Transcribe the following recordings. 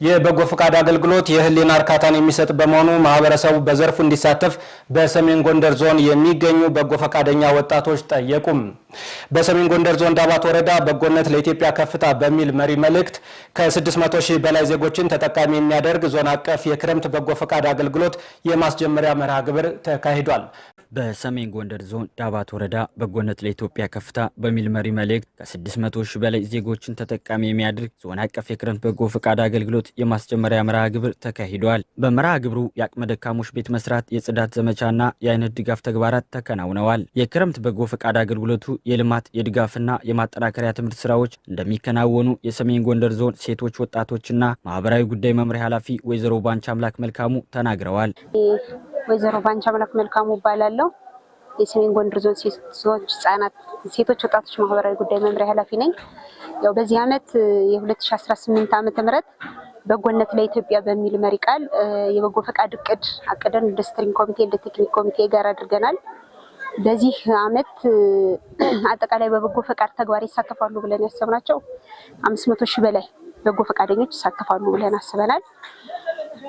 የበጎ ፈቃድ አገልግሎት የህሊና እርካታን የሚሰጥ በመሆኑ ማህበረሰቡ በዘርፉ እንዲሳተፍ በሰሜን ጎንደር ዞን የሚገኙ በጎ ፈቃደኛ ወጣቶች ጠየቁም። በሰሜን ጎንደር ዞን ዳባት ወረዳ በጎነት ለኢትዮጵያ ከፍታ በሚል መሪ መልእክት ከ600 ሺህ በላይ ዜጎችን ተጠቃሚ የሚያደርግ ዞን አቀፍ የክረምት በጎ ፈቃድ አገልግሎት የማስጀመሪያ መርሃ ግብር ተካሂዷል። በሰሜን ጎንደር ዞን ዳባት ወረዳ በጎነት ለኢትዮጵያ ከፍታ በሚል መሪ መልእክት ከ600 ሺህ በላይ ዜጎችን ተጠቃሚ የሚያደርግ ዞን አቀፍ የክረምት በጎ ፈቃድ አገልግሎት የማስጀመሪያ መርሃ ግብር ተካሂዷል። በመርሃ ግብሩ የአቅመ ደካሞች ቤት መስራት፣ የጽዳት ዘመቻና የአይነት ድጋፍ ተግባራት ተከናውነዋል። የክረምት በጎ ፈቃድ አገልግሎቱ የልማት የድጋፍና የማጠናከሪያ ትምህርት ስራዎች እንደሚከናወኑ የሰሜን ጎንደር ዞን ሴቶች ወጣቶችና ማህበራዊ ጉዳይ መምሪያ ኃላፊ ወይዘሮ ባንቻ አምላክ መልካሙ ተናግረዋል። ወይዘሮ ባንቻ አምላክ መልካሙ ባላለው የሰሜን ጎንደር ዞን ሴቶች ወጣቶች ማህበራዊ ጉዳይ መምሪያ ኃላፊ ነኝ። ያው በዚህ አመት የ2018 ዓመተ ምህረት በጎነት ለኢትዮጵያ በሚል መሪ ቃል የበጎ ፈቃድ እቅድ አቅደን እንደ ስትሪንግ ኮሚቴ እንደ ቴክኒክ ኮሚቴ ጋር አድርገናል። በዚህ አመት አጠቃላይ በበጎ ፈቃድ ተግባር ይሳተፋሉ ብለን ያሰብናቸው 500 ሺህ በላይ በጎ ፈቃደኞች ይሳተፋሉ ብለን አስበናል።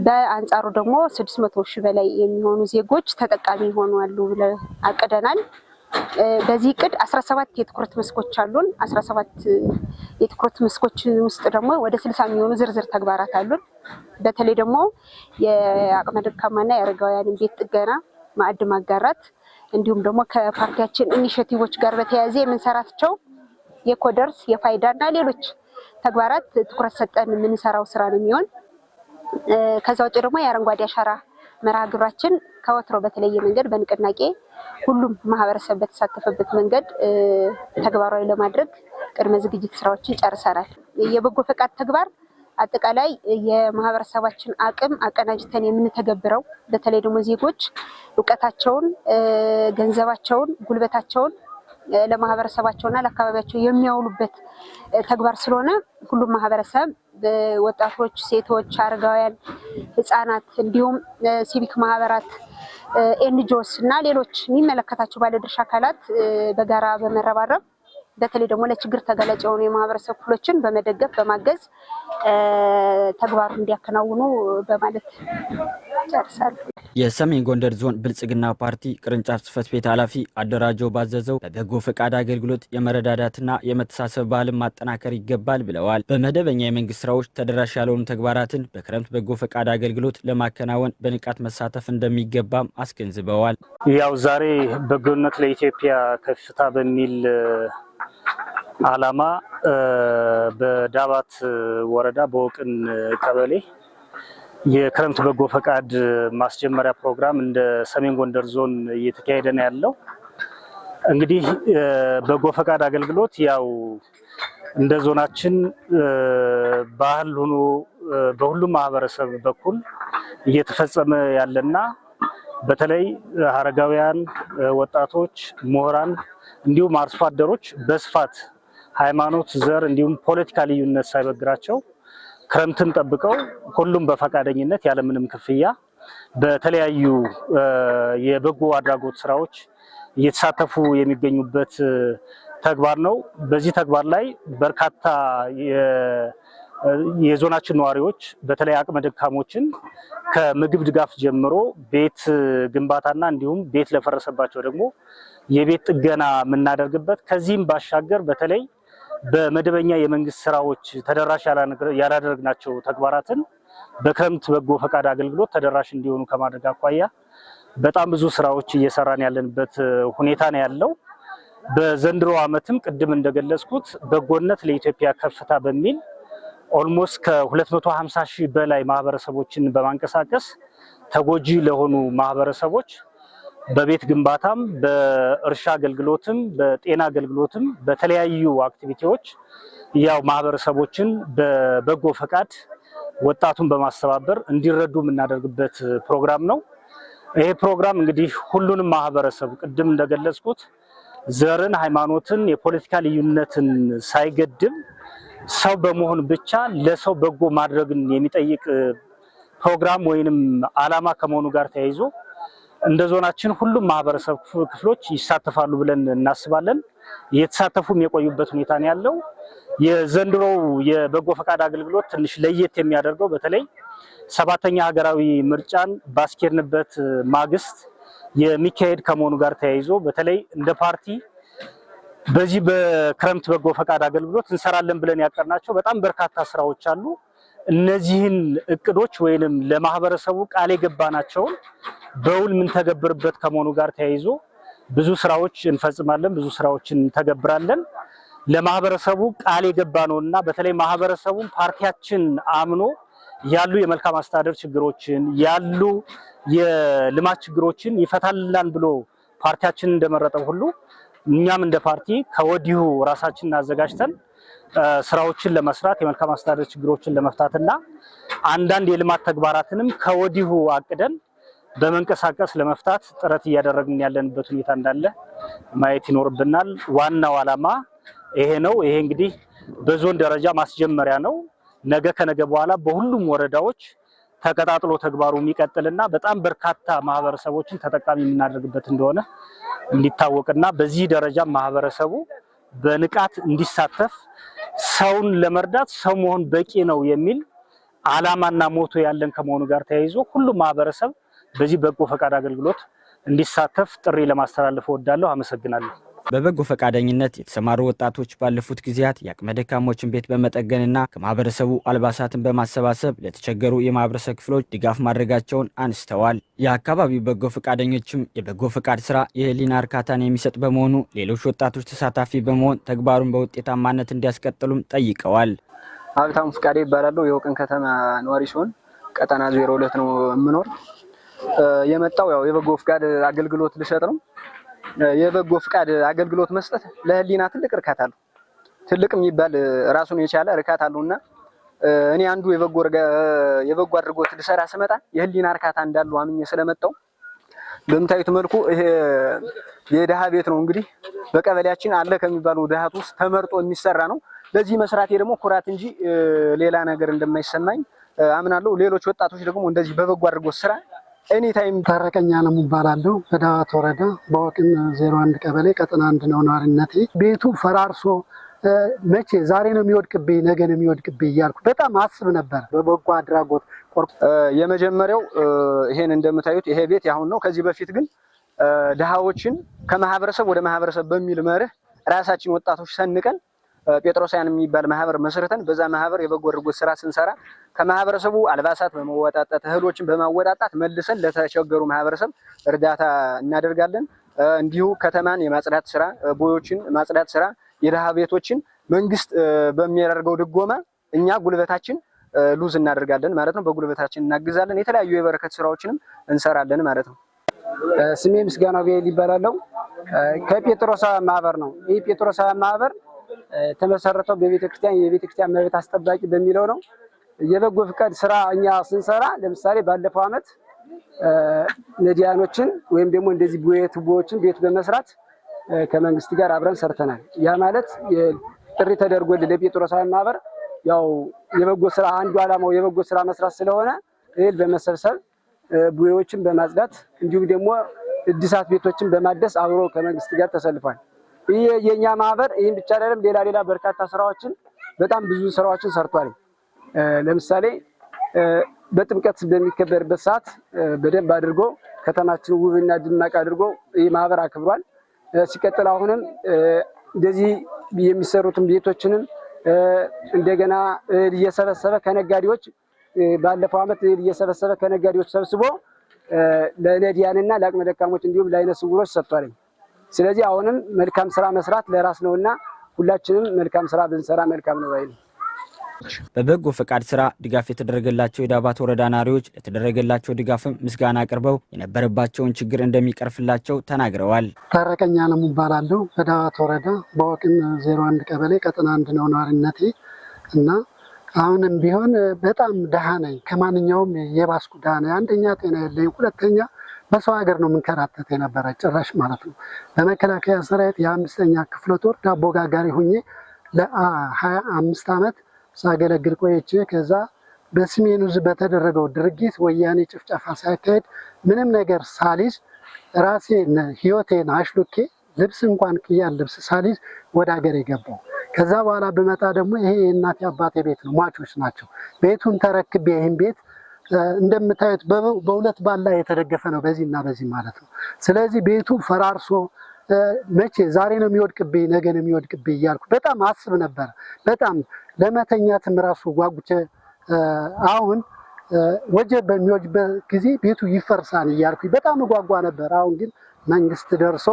በአንጻሩ ደግሞ 600 ሺህ በላይ የሚሆኑ ዜጎች ተጠቃሚ ይሆናሉ ብለን አቅደናል። በዚህ እቅድ 17 የትኩረት መስኮች አሉን። 17 የትኩረት መስኮች ውስጥ ደግሞ ወደ 60 የሚሆኑ ዝርዝር ተግባራት አሉን። በተለይ ደግሞ የአቅመ ደካማና የአረጋውያን ቤት ጥገና፣ ማዕድ ማጋራት እንዲሁም ደግሞ ከፓርቲያችን ኢኒሼቲቮች ጋር በተያያዘ የምንሰራቸው የኮደርስ የፋይዳና ሌሎች ተግባራት ትኩረት ሰጠን የምንሰራው ስራ ነው የሚሆን። ከዛ ውጭ ደግሞ የአረንጓዴ አሻራ መርሃ ግብራችን ከወትሮ በተለየ መንገድ በንቅናቄ ሁሉም ማህበረሰብ በተሳተፈበት መንገድ ተግባራዊ ለማድረግ ቅድመ ዝግጅት ስራዎችን ጨርሰናል። የበጎ ፈቃድ ተግባር አጠቃላይ የማህበረሰባችን አቅም አቀናጅተን የምንተገብረው በተለይ ደግሞ ዜጎች ዕውቀታቸውን፣ ገንዘባቸውን፣ ጉልበታቸውን ለማህበረሰባቸውና ለአካባቢያቸው የሚያውሉበት ተግባር ስለሆነ ሁሉም ማህበረሰብ ወጣቶች፣ ሴቶች፣ አረጋውያን፣ ህፃናት እንዲሁም ሲቪክ ማህበራት፣ ኤንጂኦስ እና ሌሎች የሚመለከታቸው ባለድርሻ አካላት በጋራ በመረባረብ በተለይ ደግሞ ለችግር ተጋላጭ የሆኑ የማህበረሰብ ክፍሎችን በመደገፍ በማገዝ ተግባሩን እንዲያከናውኑ በማለት ጨርሳለሁ። የሰሜን ጎንደር ዞን ብልጽግና ፓርቲ ቅርንጫፍ ጽህፈት ቤት ኃላፊ አደራጀው ባዘዘው በበጎ ፈቃድ አገልግሎት የመረዳዳትና የመተሳሰብ ባህልን ማጠናከር ይገባል ብለዋል። በመደበኛ የመንግስት ስራዎች ተደራሽ ያልሆኑ ተግባራትን በክረምት በጎ ፈቃድ አገልግሎት ለማከናወን በንቃት መሳተፍ እንደሚገባም አስገንዝበዋል። ያው ዛሬ በጎነት ለኢትዮጵያ ከፍታ በሚል ዓላማ በዳባት ወረዳ በወቅን ቀበሌ የክረምት በጎ ፈቃድ ማስጀመሪያ ፕሮግራም እንደ ሰሜን ጎንደር ዞን እየተካሄደ ነው ያለው። እንግዲህ በጎ ፈቃድ አገልግሎት ያው እንደ ዞናችን ባህል ሆኖ በሁሉም ማህበረሰብ በኩል እየተፈጸመ ያለና በተለይ አረጋውያን፣ ወጣቶች፣ ምሁራን እንዲሁም አርሶ አደሮች በስፋት ሃይማኖት፣ ዘር እንዲሁም ፖለቲካ ልዩነት ሳይበግራቸው ክረምትን ጠብቀው ሁሉም በፈቃደኝነት ያለምንም ክፍያ በተለያዩ የበጎ አድራጎት ስራዎች እየተሳተፉ የሚገኙበት ተግባር ነው። በዚህ ተግባር ላይ በርካታ የዞናችን ነዋሪዎች በተለይ አቅመ ደካሞችን ከምግብ ድጋፍ ጀምሮ ቤት ግንባታና እንዲሁም ቤት ለፈረሰባቸው ደግሞ የቤት ጥገና የምናደርግበት ከዚህም ባሻገር በተለይ በመደበኛ የመንግስት ስራዎች ተደራሽ ያላደረግናቸው ተግባራትን በክረምት በጎ ፈቃድ አገልግሎት ተደራሽ እንዲሆኑ ከማድረግ አኳያ በጣም ብዙ ስራዎች እየሰራን ያለንበት ሁኔታ ነው ያለው። በዘንድሮ ዓመትም ቅድም እንደገለጽኩት በጎነት ለኢትዮጵያ ከፍታ በሚል ኦልሞስት ከ250 ሺህ በላይ ማህበረሰቦችን በማንቀሳቀስ ተጎጂ ለሆኑ ማህበረሰቦች በቤት ግንባታም፣ በእርሻ አገልግሎትም፣ በጤና አገልግሎትም በተለያዩ አክቲቪቲዎች ያው ማህበረሰቦችን በበጎ ፈቃድ ወጣቱን በማስተባበር እንዲረዱ የምናደርግበት ፕሮግራም ነው። ይሄ ፕሮግራም እንግዲህ ሁሉንም ማህበረሰብ ቅድም እንደገለጽኩት ዘርን፣ ሃይማኖትን፣ የፖለቲካ ልዩነትን ሳይገድብ ሰው በመሆን ብቻ ለሰው በጎ ማድረግን የሚጠይቅ ፕሮግራም ወይንም ዓላማ ከመሆኑ ጋር ተያይዞ እንደ ዞናችን ሁሉም ማህበረሰብ ክፍሎች ይሳተፋሉ ብለን እናስባለን። እየተሳተፉም የቆዩበት ሁኔታ ነው ያለው። የዘንድሮው የበጎ ፈቃድ አገልግሎት ትንሽ ለየት የሚያደርገው በተለይ 7ኛ ሀገራዊ ምርጫን ባስኬድንበት ማግስት የሚካሄድ ከመሆኑ ጋር ተያይዞ በተለይ እንደ ፓርቲ በዚህ በክረምት በጎ ፈቃድ አገልግሎት እንሰራለን ብለን ያቀርናቸው በጣም በርካታ ስራዎች አሉ። እነዚህን እቅዶች ወይንም ለማህበረሰቡ ቃል የገባናቸውን በውል ምን ተገብርበት ከመሆኑ ጋር ተያይዞ ብዙ ስራዎች እንፈጽማለን፣ ብዙ ስራዎችን ተገብራለን። ለማህበረሰቡ ቃል የገባነውና በተለይ ማህበረሰቡን ፓርቲያችን አምኖ ያሉ የመልካም አስተዳደር ችግሮችን ያሉ የልማት ችግሮችን ይፈታልላል ብሎ ፓርቲያችን እንደመረጠው ሁሉ እኛም እንደ ፓርቲ ከወዲሁ ራሳችንን አዘጋጅተን ስራዎችን ለመስራት የመልካም አስተዳደር ችግሮችን ለመፍታትና አንዳንድ የልማት ተግባራትንም ከወዲሁ አቅደን በመንቀሳቀስ ለመፍታት ጥረት እያደረግን ያለንበት ሁኔታ እንዳለ ማየት ይኖርብናል። ዋናው ዓላማ ይሄ ነው። ይሄ እንግዲህ በዞን ደረጃ ማስጀመሪያ ነው። ነገ ከነገ በኋላ በሁሉም ወረዳዎች ተቀጣጥሎ ተግባሩ የሚቀጥልና በጣም በርካታ ማህበረሰቦችን ተጠቃሚ የምናደርግበት እንደሆነ እንዲታወቅና በዚህ ደረጃ ማህበረሰቡ በንቃት እንዲሳተፍ ሰውን ለመርዳት ሰው መሆን በቂ ነው የሚል ዓላማና ሞቶ ያለን ከመሆኑ ጋር ተያይዞ ሁሉም ማህበረሰብ በዚህ በጎ ፈቃድ አገልግሎት እንዲሳተፍ ጥሪ ለማስተላለፍ እወዳለሁ። አመሰግናለሁ። በበጎ ፈቃደኝነት የተሰማሩ ወጣቶች ባለፉት ጊዜያት የአቅመ ደካሞችን ቤት በመጠገንና ከማህበረሰቡ አልባሳትን በማሰባሰብ ለተቸገሩ የማህበረሰብ ክፍሎች ድጋፍ ማድረጋቸውን አንስተዋል። የአካባቢው በጎ ፈቃደኞችም የበጎ ፈቃድ ስራ የህሊና እርካታን የሚሰጥ በመሆኑ ሌሎች ወጣቶች ተሳታፊ በመሆን ተግባሩን በውጤታማነት እንዲያስቀጥሉም ጠይቀዋል። ሀብታሙ ፍቃዴ ይባላል። የወቅን ከተማ ነዋሪ ሲሆን ቀጠና 02 ነው የምኖር። የመጣው ያው የበጎ ፈቃድ አገልግሎት ልሰጥ ነው። የበጎ ፈቃድ አገልግሎት መስጠት ለህሊና ትልቅ እርካታ አለው። ትልቅ የሚባል ራሱን የቻለ እርካታ አለውና እኔ አንዱ የበጎ አድርጎት ልሰራ ስመጣ የህሊና እርካታ እንዳለው አምኜ ስለመጣው በምታዩት መልኩ ይሄ የደሃ ቤት ነው። እንግዲህ በቀበሌያችን አለ ከሚባሉ ደሃት ውስጥ ተመርጦ የሚሰራ ነው። ለዚህ መስራቴ ደግሞ ኩራት እንጂ ሌላ ነገር እንደማይሰማኝ አምናለሁ። ሌሎች ወጣቶች ደግሞ እንደዚህ በበጎ አድርጎት ስራ እኔ ታይም ታረቀኛ ነው ይባላል። በዳዋት ወረዳ በወቅን 01 ቀበሌ ቀጠና 1 ነው ነዋሪነቴ። ቤቱ ፈራርሶ መቼ ዛሬ ነው የሚወድቅብኝ ነገ ነው የሚወድቅብኝ እያልኩ በጣም አስብ ነበር። በበጎ አድራጎት የመጀመሪያው ይሄን እንደምታዩት ይሄ ቤት ያሁን ነው። ከዚህ በፊት ግን ድሃዎችን ከማህበረሰብ ወደ ማህበረሰብ በሚል መርህ ራሳችን ወጣቶች ሰንቀን ጴጥሮሳውያን የሚባል ማህበር መስርተን በዛ ማህበር የበጎ አድራጎት ስራ ስንሰራ ከማህበረሰቡ አልባሳት በመወጣጣት እህሎችን በማወጣጣት መልሰን ለተቸገሩ ማህበረሰብ እርዳታ እናደርጋለን። እንዲሁ ከተማን የማጽዳት ስራ፣ ቦዮችን ማጽዳት ስራ፣ የደሃ ቤቶችን መንግስት በሚያደርገው ድጎማ እኛ ጉልበታችን ሉዝ እናደርጋለን ማለት ነው። በጉልበታችን እናግዛለን። የተለያዩ የበረከት ስራዎችንም እንሰራለን ማለት ነው። ስሜ ምስጋናው ቢል ይባላል። ከጴጥሮሳውያን ማህበር ነው። ይህ ጴጥሮሳውያን ማህበር ተመሰረተው በቤተክርስቲያን የቤተክርስቲያን መብት አስጠባቂ በሚለው ነው። የበጎ ፈቃድ ስራ እኛ ስንሰራ ለምሳሌ ባለፈው አመት ነዲያኖችን ወይም ደግሞ እንደዚህ ቱቦዎችን ቤት በመስራት ከመንግስት ጋር አብረን ሰርተናል። ያ ማለት ጥሪ ተደርጎልን ለጴጥሮሳውያን ማህበር ያው የበጎ ስራ አንዱ ዓላማው የበጎ ስራ መስራት ስለሆነ እህል በመሰብሰብ ቡዮችን በማጽዳት እንዲሁም ደግሞ እድሳት ቤቶችን በማደስ አብሮ ከመንግስት ጋር ተሰልፏል። ይሄ የኛ ማህበር ይሄን ብቻ አይደለም፣ ሌላ በርካታ ስራዎችን በጣም ብዙ ስራዎችን ሰርቷል። ለምሳሌ በጥምቀት በሚከበርበት ሰዓት በደንብ አድርጎ ከተማችን ውብና ድማቅ አድርጎ ይሄ ማህበር አክብሯል። ሲቀጥል አሁንም እንደዚህ የሚሰሩትን ቤቶችንም እንደገና እየሰበሰበ ከነጋዴዎች ባለፈው አመት እየሰበሰበ ከነጋዴዎች ሰብስቦ ለነዲያንና ለአቅመ ደካሞች እንዲሁም ለዓይነ ስውሮች ሰጥቷል። ስለዚህ አሁንም መልካም ስራ መስራት ለራስ ነውና ሁላችንም መልካም ስራ ብንሰራ መልካም ነው ባይ። በበጎ ፈቃድ ስራ ድጋፍ የተደረገላቸው የዳባት ወረዳ ነዋሪዎች ለተደረገላቸው ድጋፍም ምስጋና አቅርበው የነበረባቸውን ችግር እንደሚቀርፍላቸው ተናግረዋል። ታረቀኛ ነው ይባላል። በዳባት ወረዳ በወቅን 01 ቀበሌ ቀጠና 1 ነው ነዋሪነቴ እና አሁንም ቢሆን በጣም ደሃ ነኝ። ከማንኛውም የባስኩ ደሃ ነኝ። አንደኛ ጤና የለኝ፣ ሁለተኛ በሰው ሀገር ነው የምንከራተት የነበረ ጭራሽ ማለት ነው። በመከላከያ ሰራዊት የ5ኛ ክፍለ ጦር ዳቦ ጋጋሪ ሁኜ ለ25 ዓመት ሳገለግል ቆይቼ ከዛ በሰሜኑ ዕዝ በተደረገው ድርጊት ወያኔ ጭፍጨፋ ሳይካሄድ ምንም ነገር ሳሊዝ ራሴን ህይወቴን አሽሉኬ ልብስ እንኳን ቅያል ልብስ ሳሊዝ ወደ ሀገር የገባው ከዛ በኋላ በመጣ ደግሞ ይሄ የእናቴ አባቴ ቤት ነው፣ ሟቾች ናቸው። ቤቱን ተረክቤ ይህን ቤት እንደምታዩት በሁለት ባላ የተደገፈ ነው፣ በዚህና በዚህ ማለት ነው። ስለዚህ ቤቱ ፈራርሶ መቼ ዛሬ ነው የሚወድቅብኝ ነገ ነው የሚወድቅብኝ እያልኩ በጣም አስብ ነበር። በጣም ለመተኛትም ራሱ ጓጉቼ አሁን ወጀብ በሚወጅበት ጊዜ ቤቱ ይፈርሳል እያልኩ በጣም ጓጓ ነበር። አሁን ግን መንግስት ደርሶ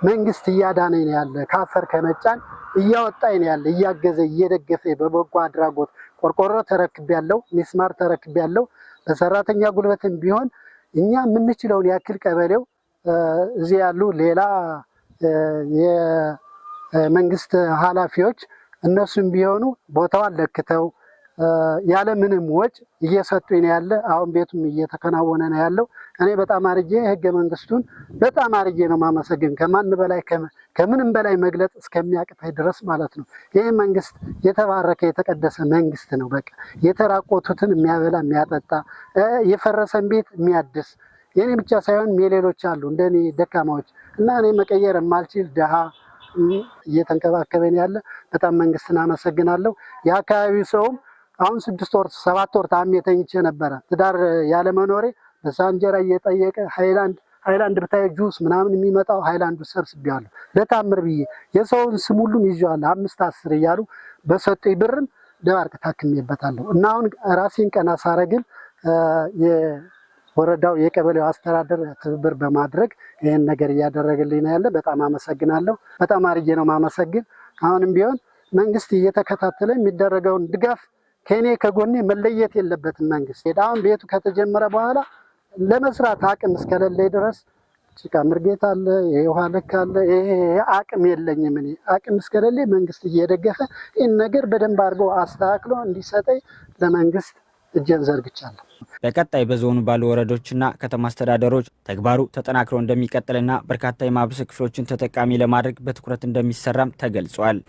መንግስት እያዳነኝ ነው ያለ፣ ካፈር ከመጫን እያወጣኝ ነው ያለ፣ እያገዘ እየደገፈ በበጎ አድራጎት ቆርቆሮ ተረክቤያለሁ፣ ሚስማር ተረክቤያለሁ። በሰራተኛ ጉልበትም ቢሆን እኛ የምንችለውን ያክል ቀበሌው እዚህ ያሉ ሌላ የመንግስት ኃላፊዎች እነሱም ቢሆኑ ቦታውን ለክተው ያለ ምንም ወጭ እየሰጡኝ ነው ያለ። አሁን ቤቱም እየተከናወነ ነው ያለው። እኔ በጣም አርጄ ህገ መንግስቱን በጣም አርጄ ነው ማመሰግን፣ ከማን በላይ ከምንም በላይ መግለጽ እስከሚያቅተኝ ድረስ ማለት ነው። ይህ መንግስት የተባረከ የተቀደሰ መንግስት ነው። በቃ የተራቆቱትን የሚያበላ የሚያጠጣ፣ የፈረሰን ቤት የሚያድስ፣ የኔ ብቻ ሳይሆን የሌሎች አሉ እንደኔ ደካማዎች እና እኔ መቀየር የማልችል ድሃ እየተንከባከበን ያለ በጣም መንግስትን አመሰግናለሁ። የአካባቢው ሰውም አሁን 6 ወር 7 ወር ታሜ ተኝቼ ነበረ። ትዳር ያለ መኖሬ በሳንጀራ እየጠየቀ ሃይላንድ ብታይ ጁስ ምናምን የሚመጣው ሃይላንዱ ሰብስቤያለሁ ለታምር ብዬ የሰውን ስም ሁሉም ይዤዋለሁ 5 10 እያሉ በሰጡኝ ብርም ደባርቅ ታክሜበታለሁ። እና አሁን ራሴን ቀና ሳረግል የወረዳው የቀበሌው አስተዳደር ትብብር በማድረግ ይሄን ነገር እያደረገልኝ ነው ያለ። በጣም አመሰግናለሁ። በጣም አርጄ ነው ማመሰግን። አሁንም ቢሆን መንግስት እየተከታተለ የሚደረገውን ድጋፍ ከኔ ከጎኔ መለየት የለበትም። መንግስት አሁን ቤቱ ከተጀመረ በኋላ ለመስራት አቅም እስከሌለኝ ድረስ ጭቃ ምርጌታ አለ፣ የውሃ ልክ አለ፣ ይሄ አቅም የለኝም። እኔ አቅም እስከሌለኝ መንግስት እየደገፈ ይህን ነገር በደንብ አድርጎ አስተካክሎ እንዲሰጠኝ ለመንግስት እጄን ዘርግቻለሁ። በቀጣይ በዞኑ ባሉ ወረዶችና ከተማ አስተዳደሮች ተግባሩ ተጠናክሮ እንደሚቀጥልና በርካታ የማህበረሰብ ክፍሎችን ተጠቃሚ ለማድረግ በትኩረት እንደሚሰራም ተገልጿል።